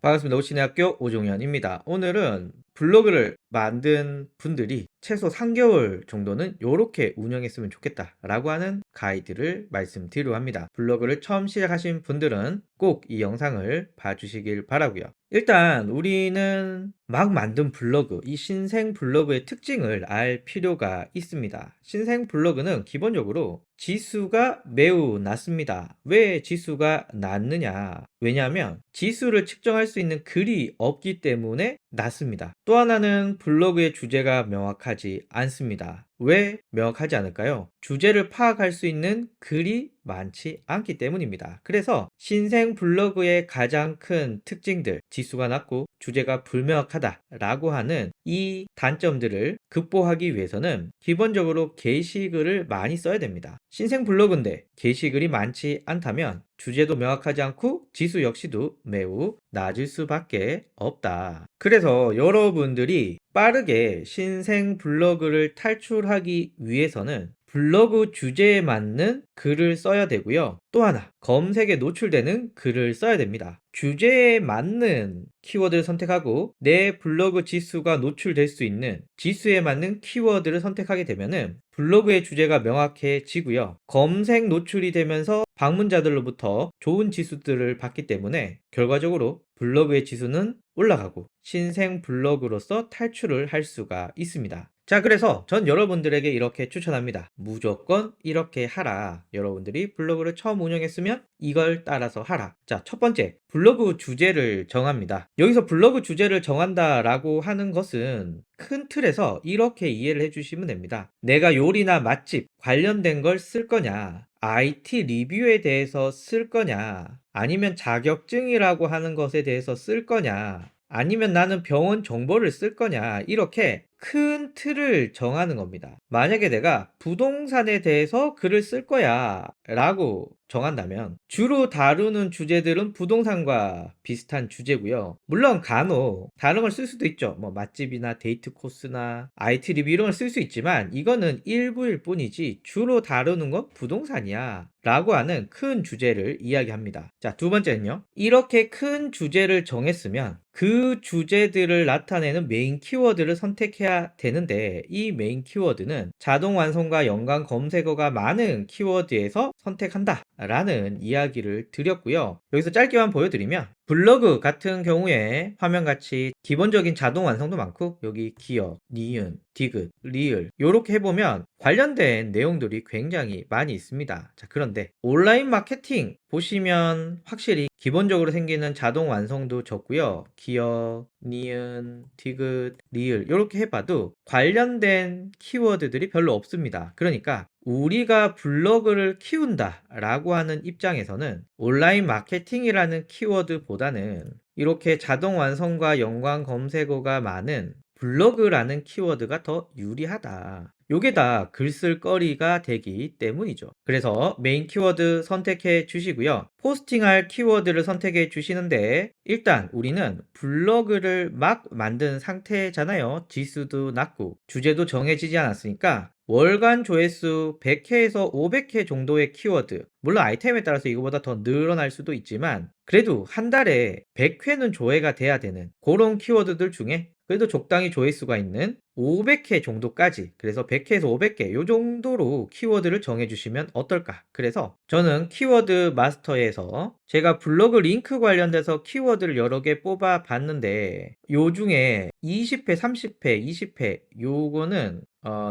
반갑습니다. 오신의학교 오종현입니다. 오늘은 블로그를 만든 분들이 최소 3개월 정도는 이렇게 운영했으면 좋겠다라고 하는 가이드를 말씀드리려 합니다. 블로그를 처음 시작하신 분들은 꼭 이 영상을 봐주시길 바라고요. 일단 우리는 막 만든 블로그, 이 신생 블로그의 특징을 알 필요가 있습니다. 신생 블로그는 기본적으로 지수가 매우 낮습니다. 왜 지수가 낮느냐? 왜냐하면 지수를 측정할 수 있는 글이 없기 때문에 낮습니다. 또 하나는 블로그의 주제가 명확하지 않습니다. 왜 명확하지 않을까요? 주제를 파악할 수 있는 글이 많지 않기 때문입니다. 그래서 신생 블로그의 가장 큰 특징들, 지수가 낮고 주제가 불명확하다라고 하는 이 단점들을 극복하기 위해서는 기본적으로 게시글을 많이 써야 됩니다. 신생 블로그인데 게시글이 많지 않다면 주제도 명확하지 않고 지수 역시도 매우 낮을 수밖에 없다. 그래서 여러분들이 빠르게 신생 블로그를 탈출하기 위해서는 블로그 주제에 맞는 글을 써야 되고요. 또 하나, 검색에 노출되는 글을 써야 됩니다. 주제에 맞는 키워드를 선택하고 내 블로그 지수가 노출될 수 있는 지수에 맞는 키워드를 선택하게 되면은 블로그의 주제가 명확해지고요. 검색 노출이 되면서 방문자들로부터 좋은 지수들을 받기 때문에 결과적으로 블로그의 지수는 올라가고 신생 블로그로서 탈출을 할 수가 있습니다. 자, 그래서 전 여러분들에게 이렇게 추천합니다. 무조건 이렇게 하라. 여러분들이 블로그를 처음 운영했으면 이걸 따라서 하라. 자, 첫 번째, 블로그 주제를 정합니다. 여기서 블로그 주제를 정한다라고 하는 것은 큰 틀에서 이렇게 이해를 해주시면 됩니다. 내가 요리나 맛집 관련된 걸 쓸 거냐, IT 리뷰에 대해서 쓸 거냐, 아니면 자격증이라고 하는 것에 대해서 쓸 거냐, 아니면 나는 병원 정보를 쓸 거냐, 이렇게 큰 틀을 정하는 겁니다. 만약에 내가 부동산에 대해서 글을 쓸 거야 라고 정한다면 주로 다루는 주제들은 부동산과 비슷한 주제고요. 물론 간혹 다른 걸 쓸 수도 있죠. 뭐 맛집이나 데이트 코스나 IT 리뷰 이런 걸 쓸 수 있지만 이거는 일부일 뿐이지 주로 다루는 건 부동산이야 라고 하는 큰 주제를 이야기합니다. 자, 두 번째는요. 이렇게 큰 주제를 정했으면 그 주제들을 나타내는 메인 키워드를 선택해야 되는데 이 메인 키워드는 자동 완성과 연관 검색어가 많은 키워드에서 선택한다 라는 이야기를 드렸고요. 여기서 짧게만 보여드리면 블로그 같은 경우에 화면같이 기본적인 자동 완성도 많고 여기 기억, 니은, 디귿, 리을 이렇게 해보면 관련된 내용들이 굉장히 많이 있습니다. 자, 그런데 온라인 마케팅 보시면 확실히 기본적으로 생기는 자동 완성도 적고요. 기억, 니은, 디귿, 리을 이렇게 해봐도 관련된 키워드들이 별로 없습니다. 그러니까 우리가 블로그를 키운다 라고 하는 입장에서는 온라인 마케팅이라는 키워드보다는 이렇게 자동 완성과 연관 검색어가 많은 블로그라는 키워드가 더 유리하다. 요게 다 글쓸거리가 되기 때문이죠. 그래서 메인 키워드 선택해 주시고요. 포스팅할 키워드를 선택해 주시는데 일단 우리는 블로그를 막 만든 상태잖아요. 지수도 낮고 주제도 정해지지 않았으니까 월간 조회수 100회에서 500회 정도의 키워드, 물론 아이템에 따라서 이거보다 더 늘어날 수도 있지만 그래도 한 달에 100회는 조회가 돼야 되는 그런 키워드들 중에 그래도 적당히 조회수가 있는 500회 정도까지, 그래서 100회에서 500개 요 정도로 키워드를 정해주시면 어떨까. 그래서 저는 키워드 마스터에서 제가 블로그 링크 관련돼서 키워드를 여러 개 뽑아 봤는데 요 중에 20회, 30회, 20회 요거는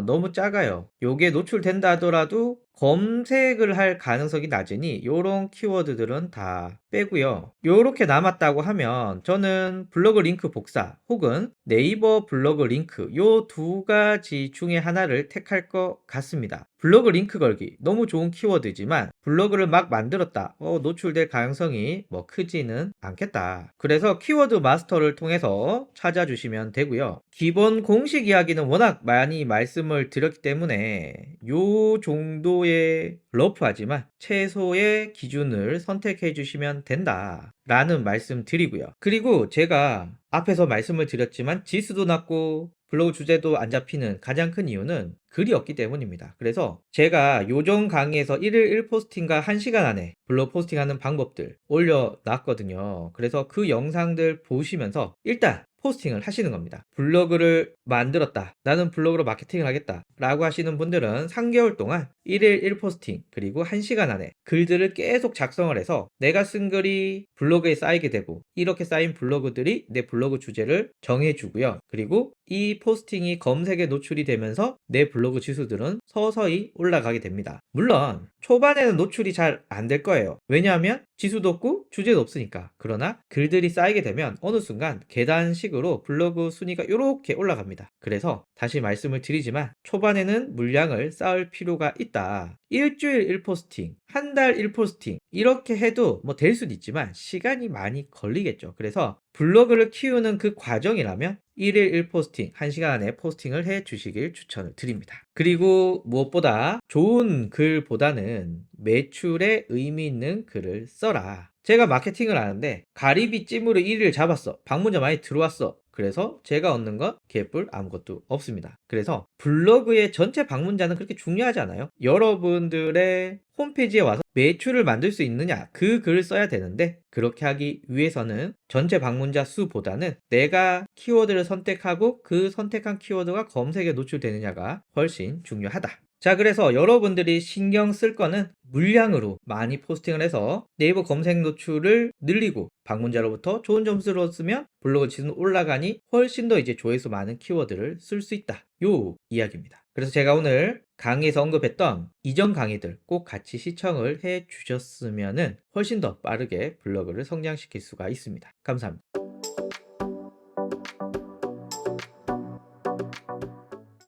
너무 작아요. 요게 노출된다 하더라도 검색을 할 가능성이 낮으니 요런 키워드들은 다 빼고요. 요렇게 남았다고 하면 저는 블로그 링크 복사 혹은 네이버 블로그 링크 요 두 가지 중에 하나를 택할 것 같습니다. 블로그 링크 걸기 너무 좋은 키워드지만 블로그를 막 만들었다 노출될 가능성이 뭐 크지는 않겠다. 그래서 키워드 마스터를 통해서 찾아주시면 되고요. 기본 공식 이야기는 워낙 많이 말씀을 드렸기 때문에 요 정도의 러프하지만 최소의 기준을 선택해 주시면 된다라는 말씀 드리고요. 그리고 제가 앞에서 말씀을 드렸지만 지수도 낮고 블로그 주제도 안 잡히는 가장 큰 이유는 글이 없기 때문입니다. 그래서 제가 요전 강의에서 1일 1포스팅과 1시간 안에 블로그 포스팅하는 방법들 올려놨거든요. 그래서 그 영상들 보시면서 일단 포스팅을 하시는 겁니다. 블로그를 만들었다. 나는 블로그로 마케팅을 하겠다. 라고 하시는 분들은 3개월 동안 1일 1포스팅 그리고 1시간 안에 글들을 계속 작성을 해서 내가 쓴 글이 블로그에 쌓이게 되고 이렇게 쌓인 블로그들이 내 블로그 주제를 정해주고요. 그리고 이 포스팅이 검색에 노출이 되면서 내 블로그 지수들은 서서히 올라가게 됩니다. 물론 초반에는 노출이 잘 안 될 거예요. 왜냐하면 지수도 없고 주제도 없으니까. 그러나 글들이 쌓이게 되면 어느 순간 계단식으로 블로그 순위가 이렇게 올라갑니다. 그래서 다시 말씀을 드리지만 초반에는 물량을 쌓을 필요가 있다. 일주일 1포스팅, 한 달 1포스팅 이렇게 해도 뭐 될 수도 있지만 시간이 많이 걸리겠죠. 그래서 블로그를 키우는 그 과정이라면 1일 1포스팅, 1시간 안에 포스팅을 해 주시길 추천을 드립니다. 그리고 무엇보다 좋은 글보다는 매출에 의미 있는 글을 써라. 제가 마케팅을 하는데 가리비 찜으로 1위를 잡았어. 방문자 많이 들어왔어. 그래서 제가 얻는 건 개뿔 아무것도 없습니다. 그래서 블로그의 전체 방문자는 그렇게 중요하지 않아요. 여러분들의 홈페이지에 와서 매출을 만들 수 있느냐 그 글을 써야 되는데 그렇게 하기 위해서는 전체 방문자 수보다는 내가 키워드를 선택하고 그 선택한 키워드가 검색에 노출되느냐가 훨씬 중요하다. 자, 그래서 여러분들이 신경 쓸 거는 물량으로 많이 포스팅을 해서 네이버 검색 노출을 늘리고 방문자로부터 좋은 점수를 얻으면 블로그 지수는 올라가니 훨씬 더 이제 조회수 많은 키워드를 쓸 수 있다. 요 이야기입니다. 그래서 제가 오늘 강의에서 언급했던 이전 강의들 꼭 같이 시청을 해 주셨으면 훨씬 더 빠르게 블로그를 성장시킬 수가 있습니다. 감사합니다.